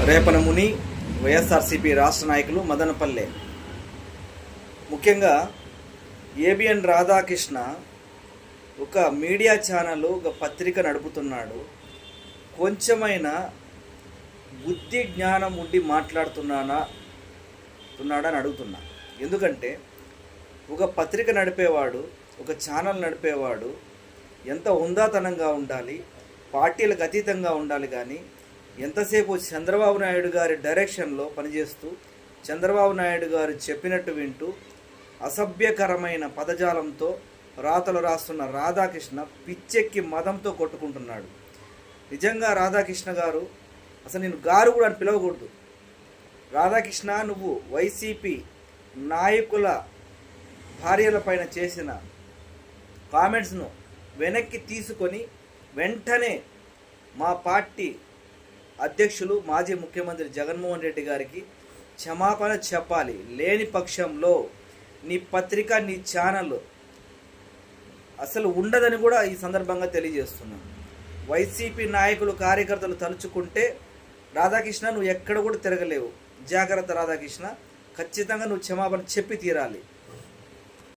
రేపనముని వైఎస్ఆర్సీపీ రాష్ట్ర నాయకులు మదనపల్లె. ముఖ్యంగా ఏబిఎన్ రాధాకృష్ణ ఒక మీడియా ఛానల్, ఒక పత్రిక నడుపుతున్నాడు. కొంచెమైనా బుద్ధి జ్ఞానం ఉండి మాట్లాడుతున్నాడని అడుగుతున్నా. ఎందుకంటే ఒక పత్రిక నడిపేవాడు, ఒక ఛానల్ నడిపేవాడు ఎంత హుందాతనంగా ఉండాలి, పార్టీలకు అతీతంగా ఉండాలి. కానీ ఎంతసేపు చంద్రబాబు నాయుడు గారి డైరెక్షన్లో పనిచేస్తూ, చంద్రబాబు నాయుడు గారు చెప్పినట్టు వింటూ, అసభ్యకరమైన పదజాలంతో రాతలు రాస్తున్న రాధాకృష్ణ పిచ్చెక్కి మదంతో కొట్టుకుంటున్నాడు. నిజంగా రాధాకృష్ణ గారు, అసలు నేను గారు కూడా అని పిలవకూడదు. రాధాకృష్ణ, నువ్వు వైసీపీ నాయకుల భార్యలపైన చేసిన కామెంట్స్ను వెనక్కి తీసుకొని వెంటనే మా పార్టీ అధ్యక్షులు మాజీ ముఖ్యమంత్రి జగన్మోహన్ రెడ్డి గారికి క్షమాపణ చెప్పాలి. లేని పక్షంలో నీ పత్రిక, నీ ఛానల్ అసలు ఉండదని కూడా ఈ సందర్భంగా తెలియజేస్తున్నాను. వైసీపీ నాయకులు, కార్యకర్తలు తలుచుకుంటే రాధాకృష్ణ నువ్వు ఎక్కడ కూడా తిరగలేవు. జాగ్రత్త రాధాకృష్ణ, ఖచ్చితంగా నువ్వు క్షమాపణ చెప్పి తీరాలి.